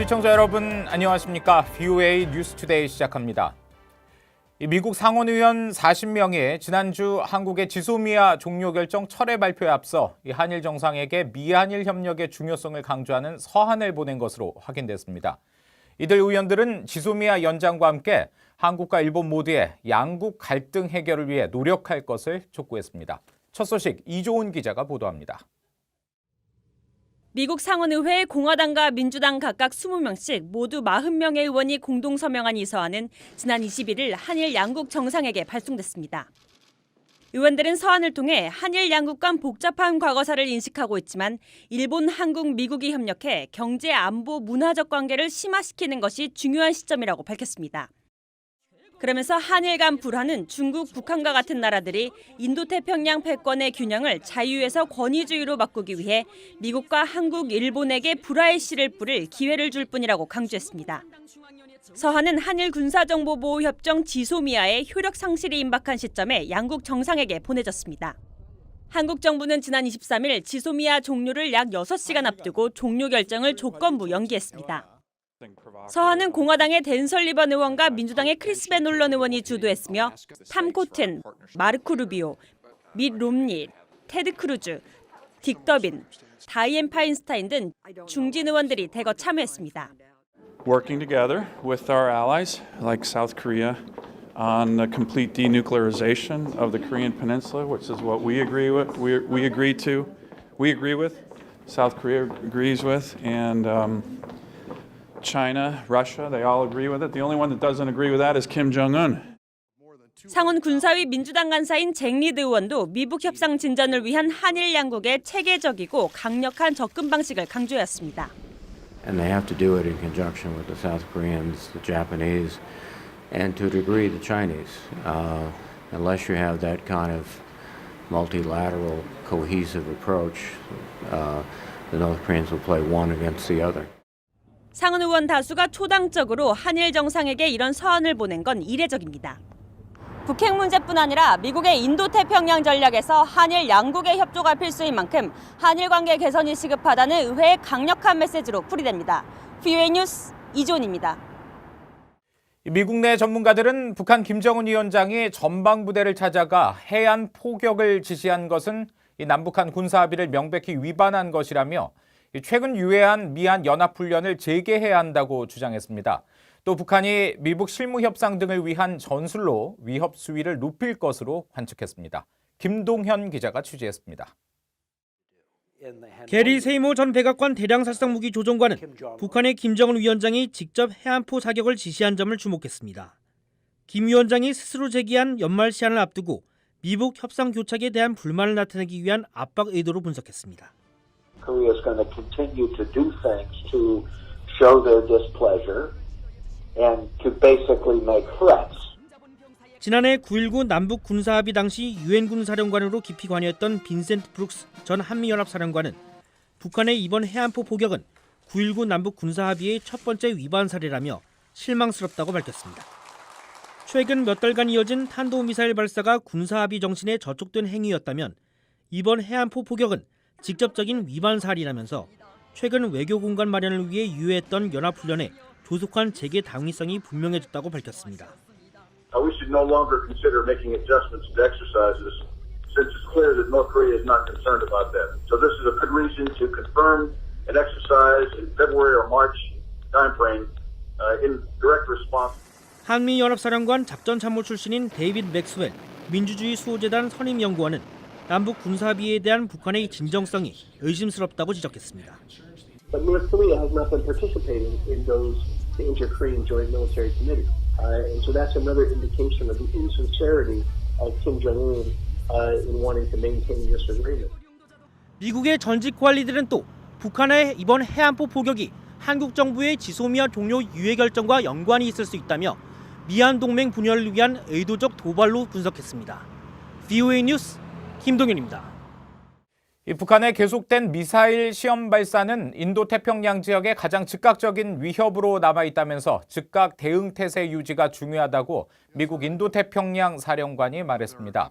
시청자 여러분 안녕하십니까? VOA 뉴스투데이 시작합니다. 미국 상원의원 40명이 지난주 한국의 지소미아 종료 결정 철회 발표에 앞서 한일 정상에게 미한일 협력의 중요성을 강조하는 서한을 보낸 것으로 확인됐습니다. 이들 의원들은 지소미아 연장과 함께 한국과 일본 모두의 양국 갈등 해결을 위해 노력할 것을 촉구했습니다. 첫 소식 이조은 기자가 보도합니다. 미국 상원의회 공화당과 민주당 각각 20명씩 모두 40명의 의원이 공동 서명한 이 서한은 지난 21일 한일 양국 정상에게 발송됐습니다. 의원들은 서한을 통해 한일 양국 간 복잡한 과거사를 인식하고 있지만 일본, 한국, 미국이 협력해 경제, 안보, 문화적 관계를 심화시키는 것이 중요한 시점이라고 밝혔습니다. 그러면서 한일 간 불화는 중국, 북한과 같은 나라들이 인도태평양 패권의 균형을 자유에서 권위주의로 바꾸기 위해 미국과 한국, 일본에게 불화의 씨를 뿌릴 기회를 줄 뿐이라고 강조했습니다. 서한은 한일 군사정보보호협정 지소미아의 효력 상실이 임박한 시점에 양국 정상에게 보내졌습니다. 한국 정부는 지난 23일 지소미아 종료를 약 6시간 앞두고 종료 결정을 조건부 연기했습니다. 서한은 공화당의 댄 설리번 의원과 민주당의 크리스 벤 올런 의원이 주도했으며 탐 코튼, 마르코 루비오, 밋 롬니, 테드 크루즈, 딕 더빈, 다이앤 파인스타인 등 중진 의원들이 대거 참여했습니다. Working together with our allies like South Korea on the complete denuclearization of the Korean Peninsula, which is what we agree with. We agree with. South Korea agrees with, and China, Russia, they all agree with it. The only one that doesn't agree with that is Kim Jong-un. 상원 군사위 민주당 간사인 잭 리드 의원도 미북 협상 진전을 위한 한일 양국의 체계적이고 강력한 접근 방식을 강조했습니다. And they have to do it in conjunction with the South Koreans, the Japanese, and to a degree the Chinese. Unless you have that kind of multilateral, cohesive approach, the North Koreans will play one against the other. 상원 의원 다수가 초당적으로 한일 정상에게 이런 서한을 보낸 건 이례적입니다. 북핵 문제뿐 아니라 미국의 인도태평양 전략에서 한일 양국의 협조가 필수인 만큼 한일 관계 개선이 시급하다는 의회의 강력한 메시지로 풀이됩니다. VOA 뉴스 이조은입니다. 미국 내 전문가들은 북한 김정은 위원장이 전방부대를 찾아가 해안 포격을 지시한 것은 남북한 군사합의를 명백히 위반한 것이라며 최근 유예한 미한 연합훈련을 재개해야 한다고 주장했습니다. 또 북한이 미북 실무협상 등을 위한 전술로 위협 수위를 높일 것으로 관측했습니다. 김동현 기자가 취재했습니다. 게리 세이모 전 백악관 대량살상무기 조종관은 북한의 김정은 위원장이 직접 해안포 사격을 지시한 점을 주목했습니다. 김 위원장이 스스로 제기한 연말 시한을 앞두고 미북 협상 교착에 대한 불만을 나타내기 위한 압박 의도로 분석했습니다. Korea is going to continue to do things to show their displeasure and to basically make threats. 지난해 9.19 남북 군사합의 당시 유엔군 사령관으로 깊이 관여했던 빈센트 브룩스 전 한미연합사령관은 북한의 이번 해안포 포격은 9.19 남북 군사합의의 첫 번째 위반 사례라며 실망스럽다고 밝혔습니다. 최근 몇 달간 이어진 탄도미사일 발사가 군사합의 정신에 저촉된 행위였다면 이번 해안포 포격은 직접적인 위반 사례라면서 최근 외교 공간 마련을 위해 유예했던 연합훈련에 조속한 재개 당위성이 분명해졌다고 밝혔습니다. We should no longer consider making adjustments to exercises since it's clear that North Korea is not concerned about that. So this is a good reason to confirm an exercise in February or March timeframe in direct response. 한미연합사령관 작전참모 출신인 데이비드 맥스웰 민주주의 수호재단 선임연구원은 남북 군사합의에 대한 북한의 진정성이 의심스럽다고 지적했습니다. But North Korea has not been participating in those inter-Korean joint military committees. And so that's another indication of the insincerity of Kim Jong-un in wanting to maintain this agreement. 미국의 전직 관리들은 또 북한의 이번 해안포 포격이 한국 정부의 지소미아 종료 유예 결정과 연관이 있을 수 있다며 미한 동맹 분열을 위한 의도적 도발로 분석했습니다. VOA 뉴스 김동현입니다. 이 북한의 계속된 미사일 시험 발사는 인도태평양 지역의 가장 즉각적인 위협으로 남아있다면서 즉각 대응 태세 유지가 중요하다고 미국 인도태평양 사령관이 말했습니다.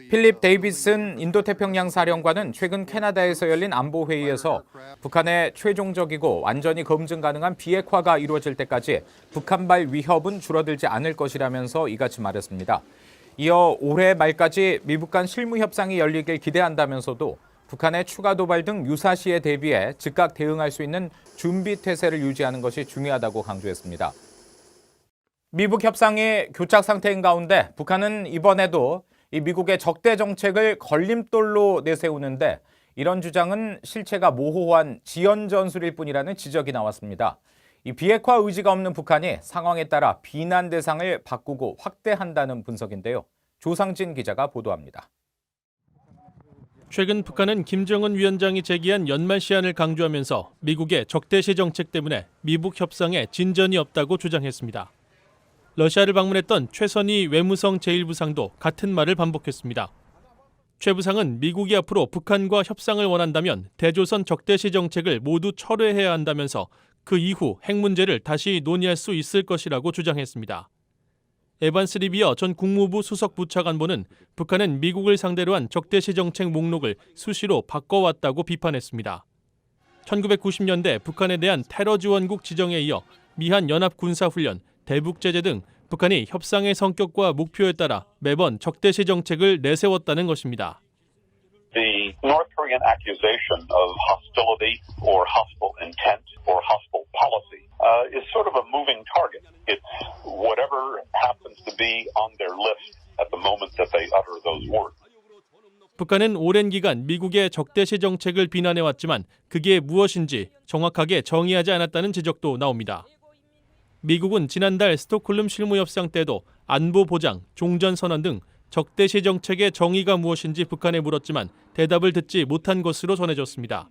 필립 데이비슨 인도태평양 사령관은 최근 캐나다에서 열린 안보회의에서 북한의 최종적이고 완전히 검증 가능한 비핵화가 이루어질 때까지 북한발 위협은 줄어들지 않을 것이라면서 이같이 말했습니다. 이어 올해 말까지 미북 간 실무 협상이 열리길 기대한다면서도 북한의 추가 도발 등 유사시에 대비해 즉각 대응할 수 있는 준비 태세를 유지하는 것이 중요하다고 강조했습니다. 미북 협상이 교착 상태인 가운데 북한은 이번에도 이 미국의 적대 정책을 걸림돌로 내세우는데 이런 주장은 실체가 모호한 지연 전술일 뿐이라는 지적이 나왔습니다. 이 비핵화 의지가 없는 북한이 상황에 따라 비난 대상을 바꾸고 확대한다는 분석인데요. 조상진 기자가 보도합니다. 최근 북한은 김정은 위원장이 제기한 연말 시한을 강조하면서 미국의 적대시 정책 때문에 미북 협상에 진전이 없다고 주장했습니다. 러시아를 방문했던 최선희 외무성 제1부상도 같은 말을 반복했습니다. 최 부상은 미국이 앞으로 북한과 협상을 원한다면 대조선 적대시 정책을 모두 철회해야 한다면서 그 이후 핵 문제를 다시 논의할 수 있을 것이라고 주장했습니다. 에반스 리비어 전 국무부 수석 부차관보는 북한은 미국을 상대로 한 적대시 정책 목록을 수시로 바꿔왔다고 비판했습니다. 1990년대 북한에 대한 테러 지원국 지정에 이어 미한 연합군사훈련, 대북제재 등 북한이 협상의 성격과 목표에 따라 매번 적대시 정책을 내세웠다는 것입니다. The North Korean accusation of hostility or hostile intent or hostile policy is sort of a moving target. It's whatever happens to be on their list at the moment that they utter those words. 북한은 오랜 기간 미국의 적대시 정책을 비난해왔지만 그게 무엇인지 정확하게 정의하지 않았다는 지적도 나옵니다. 미국은 지난달 스톡홀름 실무협상 때도 안보 보장, 종전선언 등 적대시 정책의 정의가 무엇인지 북한에 물었지만 대답을 듣지 못한 것으로 전해졌습니다.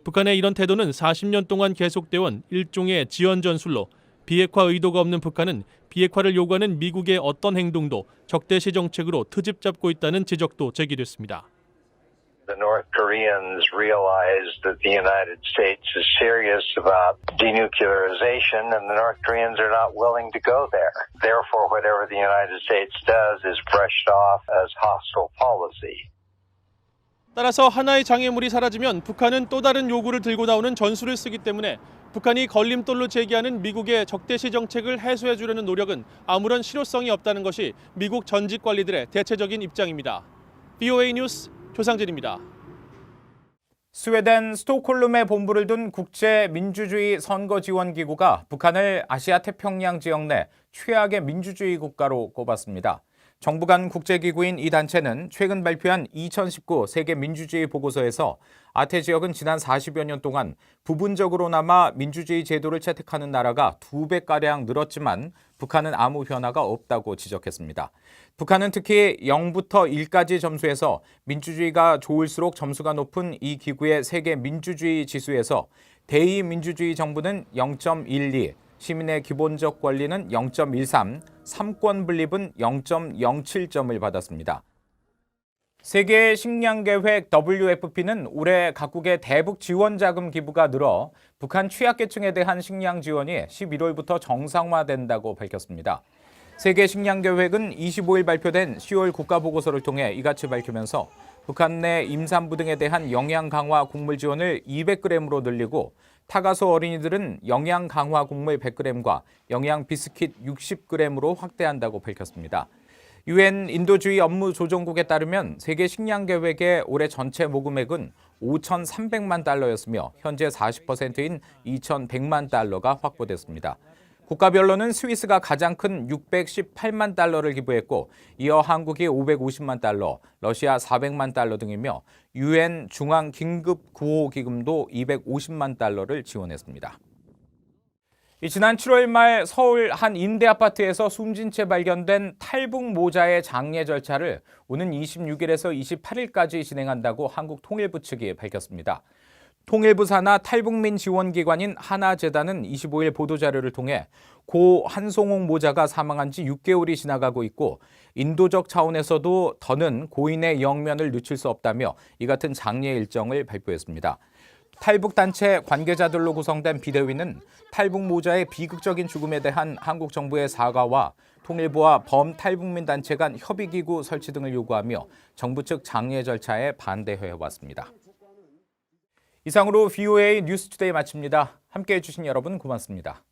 북한의 이런 태도는 40년 동안 계속돼온 일종의 지연 전술로 비핵화 의도가 없는 북한은 비핵화를 요구하는 미국의 어떤 행동도 적대시 정책으로 트집 잡고 있다는 지적도 제기됐습니다. The North Koreans realize that the United States is serious about denuclearization, and the North Koreans are not willing to go there. Therefore, whatever the United States does is brushed off as hostile policy. 따라서 하나의 장애물이 사라지면 북한은 또 다른 요구를 들고 나오는 전술을 쓰기 때문에 북한이 걸림돌로 제기하는 미국의 적대시 정책을 해소해 주려는 노력은 아무런 실효성이 없다는 것이 미국 전직 관리들의 대체적인 입장입니다. VOA 뉴스 조상진입니다. 스웨덴 스톡홀름에 본부를 둔 국제민주주의 선거지원기구가 북한을 아시아 태평양 지역 내 최악의 민주주의 국가로 꼽았습니다. 정부 간 국제기구인 이 단체는 최근 발표한 2019 세계 민주주의 보고서에서 아태 지역은 지난 40여 년 동안 부분적으로나마 민주주의 제도를 채택하는 나라가 2배가량 늘었지만 북한은 아무 변화가 없다고 지적했습니다. 북한은 특히 0부터 1까지 점수에서 민주주의가 좋을수록 점수가 높은 이 기구의 세계 민주주의 지수에서 대의민주주의 정부는 0.12, 시민의 기본적 권리는 0.13, 삼권 분립은 0.07점을 받았습니다. 세계 식량계획 WFP는 올해 각국의 대북 지원 자금 기부가 늘어 북한 취약계층에 대한 식량 지원이 11월부터 정상화된다고 밝혔습니다. 세계 식량계획은 25일 발표된 10월 국가보고서를 통해 이같이 밝히면서 북한 내 임산부 등에 대한 영양 강화 곡물 지원을 200g으로 늘리고 타가소 어린이들은 영양 강화 곡물 100g과 영양 비스킷 60g으로 확대한다고 밝혔습니다. UN 인도주의 업무 조정국에 따르면 세계 식량 계획의 올해 전체 모금액은 5,300만 달러였으며 현재 40%인 2,100만 달러가 확보됐습니다. 국가별로는 스위스가 가장 큰 618만 달러를 기부했고 이어 한국이 550만 달러, 러시아 400만 달러 등이며 UN 중앙긴급구호기금도 250만 달러를 지원했습니다. 지난 7월 말 서울 한 임대 아파트에서 숨진 채 발견된 탈북 모자의 장례 절차를 오는 26일에서 28일까지 진행한다고 한국통일부 측이 밝혔습니다. 통일부 산하 탈북민 지원기관인 하나재단은 25일 보도자료를 통해 고 한송옥 모자가 사망한 지 6개월이 지나가고 있고 인도적 차원에서도 더는 고인의 영면을 늦출 수 없다며 이 같은 장례 일정을 발표했습니다. 탈북단체 관계자들로 구성된 비대위는 탈북 모자의 비극적인 죽음에 대한 한국 정부의 사과와 통일부와 범탈북민 단체 간 협의기구 설치 등을 요구하며 정부 측 장례 절차에 반대해왔습니다. 이상으로 VOA 뉴스투데이 마칩니다. 함께해 주신 여러분 고맙습니다.